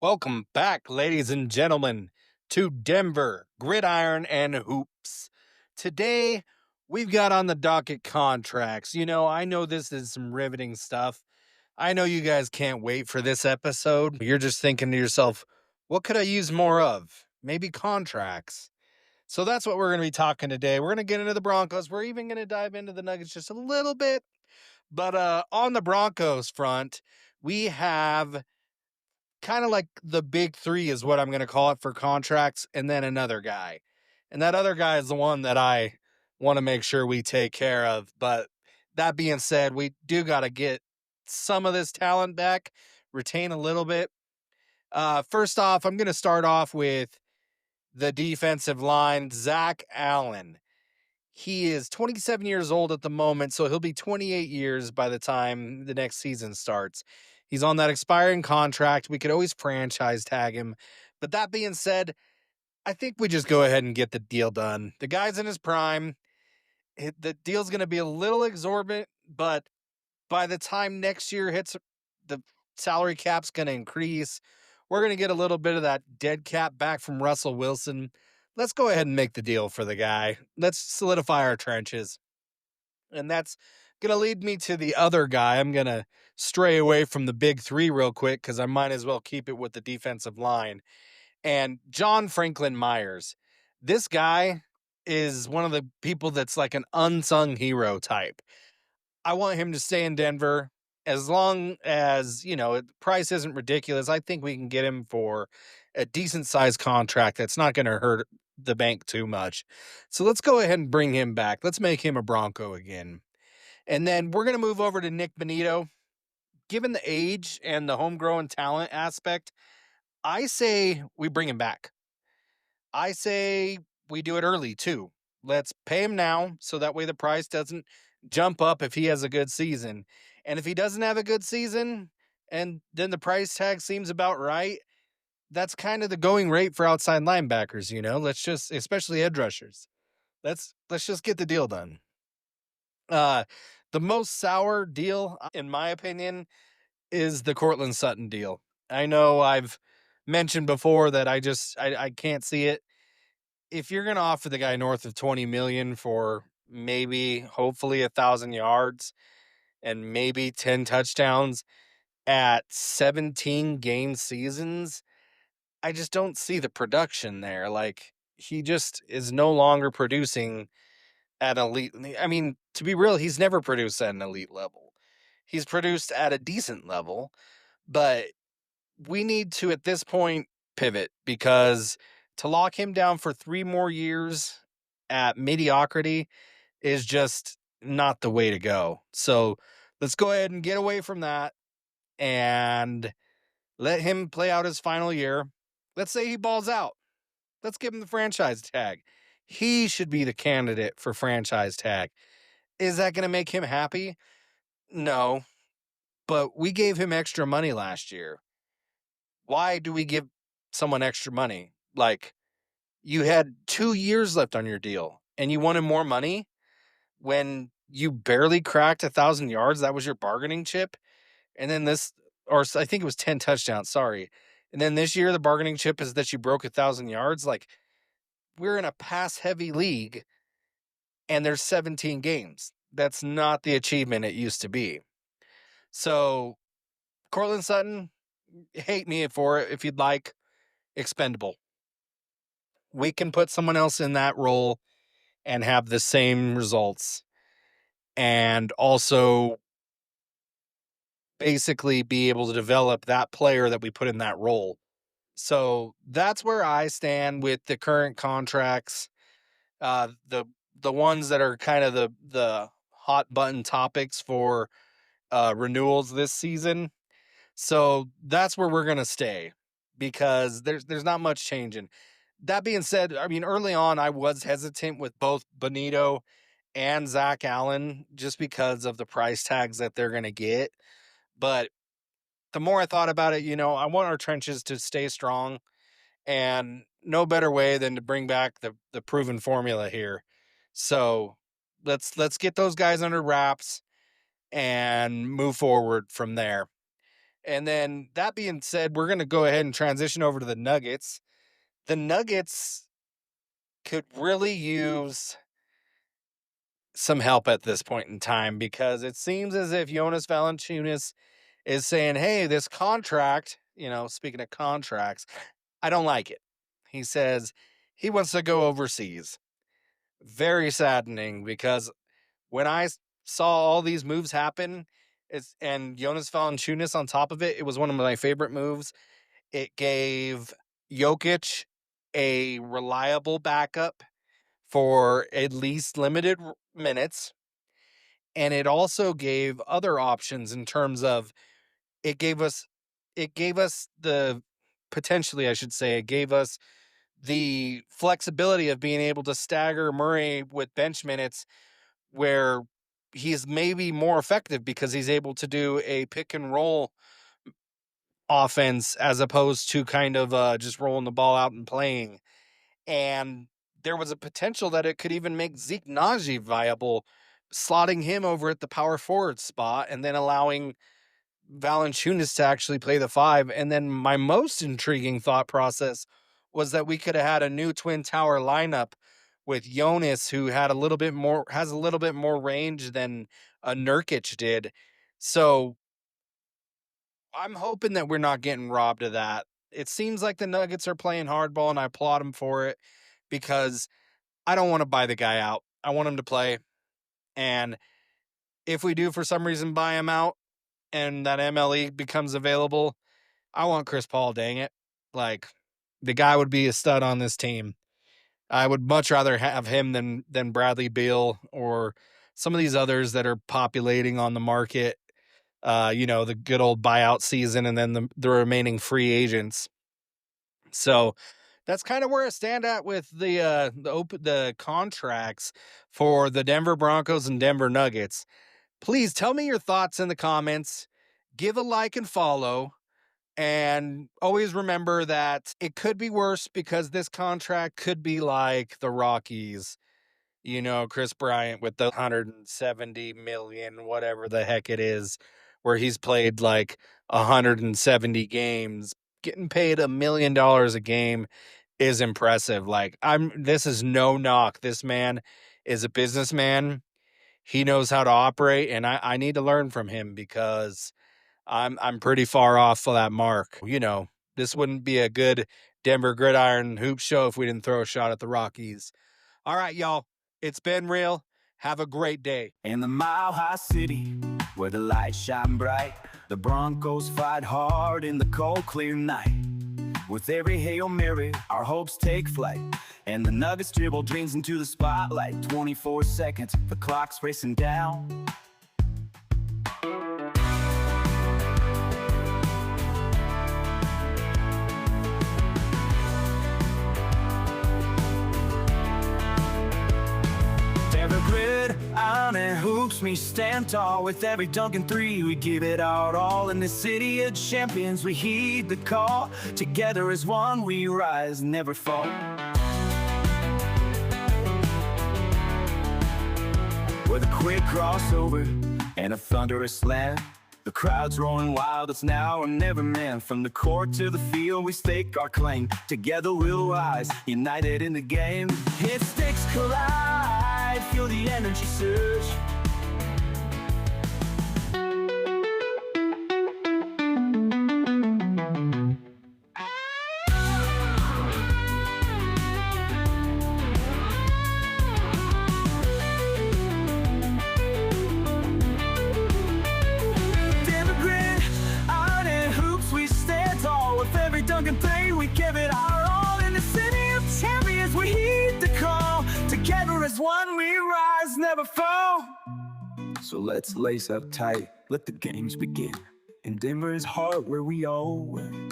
Welcome back, ladies and gentlemen, to Denver Gridiron and Hoops. Today, we've got on the docket contracts. I know this is some riveting stuff. I know you guys can't wait for this episode. You're just thinking to yourself, what could I use more of? Maybe contracts. So that's what we're going to be talking today. We're going to get into the Broncos. We're even going to dive into the Nuggets just a little bit. But on the Broncos front, we have kind of like the big three is what I'm going to call it for contracts, and then another guy. And that other guy is the one that I want to make sure we take care of. But that being said, we do got to get some of this talent back, retain a little bit. First off, I'm going to start off with the defensive line, Zach Allen. He is 27 years old at the moment, so he'll be 28 years by the time the next season starts. He's on that expiring contract. We could always franchise tag him. But that being said, I think we just go ahead and get the deal done. The guy's in his prime. The deal's going to be a little exorbitant, but by the time next year hits, the salary cap's going to increase. We're going to get a little bit of that dead cap back from Russell Wilson. Let's go ahead and make the deal for the guy. Let's solidify our trenches. And that's going to lead me to the other guy. I'm going to stray away from the big three real quick because I might as well keep it with the defensive line. And John Franklin Myers. This guy is one of the people that's like an unsung hero type. I want him to stay in Denver as long as, the price isn't ridiculous. I think we can get him for a decent sized contract that's not going to hurt the bank too much. So let's go ahead and bring him back. Let's make him a Bronco again. And then we're going to move over to Nick Bonito. Given the age and the homegrown talent aspect, I say we bring him back. I say we do it early too. Let's pay him now so that way the price doesn't jump up if he has a good season. And if he doesn't have a good season and then the price tag seems about right, that's kind of the going rate for outside linebackers, Let's just especially edge rushers. Let's just get the deal done. Uh the most sour deal in my opinion is the Cortland Sutton deal. I know I've mentioned before that I can't see it. If you're going to offer the guy north of 20 million for maybe hopefully 1,000 yards and maybe 10 touchdowns at 17 game seasons, I just don't see the production there. Like he just is no longer producing at elite. I mean, to be real, he's never produced at an elite level. He's produced at a decent level, but we need to at this point pivot because to lock him down for 3 more years at mediocrity is just not the way to go. So let's go ahead and get away from that and let him play out his final year. Let's say he balls out. Let's give him the franchise tag. He should be the candidate for franchise tag. Is that going to make him happy? No, but we gave him extra money last year. Why do we give someone extra money? Like, you had 2 years left on your deal and you wanted more money when you barely cracked 1,000 yards. That was your bargaining chip. And then or I think it was 10 touchdowns. Sorry. And then this year, the bargaining chip is that you broke 1,000 yards. Like, we're in a pass heavy league and there's 17 games. That's not the achievement it used to be. So, Cortland Sutton, hate me for it if you'd like, expendable. We can put someone else in that role and have the same results and also basically be able to develop that player that we put in that role. So that's where I stand with the current contracts. The ones that are kind of the hot button topics for renewals this season. So that's where we're gonna stay because there's not much changing. That being said, I mean, early on I was hesitant with both Bonito and Zach Allen just because of the price tags that they're gonna get. But the more I thought about it, I want our trenches to stay strong, and no better way than to bring back the proven formula here. So let's get those guys under wraps and move forward from there. And then that being said, we're going to go ahead and transition over to the Nuggets. The Nuggets could really use some help at this point in time because it seems as if Jonas Valanciunas is saying, "Hey, this contract, speaking of contracts, I don't like it." He says he wants to go overseas. Very saddening because when saw all these moves happen, and Jonas Valanciunas on top of it, it was one of my favorite moves. It gave Jokic a reliable backup for at least limited minutes, and it also gave other options in terms of it gave us the potentially, I should say, it gave us the flexibility of being able to stagger Murray with bench minutes where he's maybe more effective because he's able to do a pick and roll offense as opposed to kind of just rolling the ball out and playing. And there was a potential that it could even make Zeke Naji viable, slotting him over at the power forward spot and then allowing Valanciunas to actually play the five. And then my most intriguing thought process was that we could have had a new twin tower lineup with Jonas, who has a little bit more range than a Nurkic did. So I'm hoping that we're not getting robbed of that. It seems like the Nuggets are playing hardball, and I applaud them for it because I don't want to buy the guy out. I want him to play. And if we do, for some reason, buy him out and that MLE becomes available, I want Chris Paul, dang it. Like, the guy would be a stud on this team. I would much rather have him than Bradley Beal or some of these others that are populating on the market. The good old buyout season and then the remaining free agents. So that's kind of where I stand at with the contracts for the Denver Broncos and Denver Nuggets. Please tell me your thoughts in the comments. Give a like and follow. And always remember that it could be worse because this contract could be like the Rockies. Chris Bryant with the 170 million, whatever the heck it is, where he's played like 170 games, getting paid $1 million a game is impressive. This is no knock. This man is a businessman. He knows how to operate, and I need to learn from him because I'm pretty far off of that mark. This wouldn't be a good Denver Gridiron Hoop show if we didn't throw a shot at the Rockies. All right, y'all. It's been real. Have a great day. In the Mile High City, where the lights shine bright, the Broncos fight hard in the cold, clear night. With every Hail Mary, our hopes take flight, and the Nuggets dribble dreams into the spotlight. 24 seconds, the clock's racing down. Gridiron and hoops, we stand tall. With every dunk and three, we give it our all. In the city of champions, we heed the call. Together as one, we rise, never fall. With a quick crossover and a thunderous slam, the crowd's rolling wild, it's now or never, man. From the court to the field, we stake our claim. Together we'll rise, united in the game. Hit sticks collide, feel the energy surge. We give it our all. In the city of champions, we heed the call. Together as one, we rise, never fall. So let's lace up tight, let the games begin. In Denver's heart, where we all win.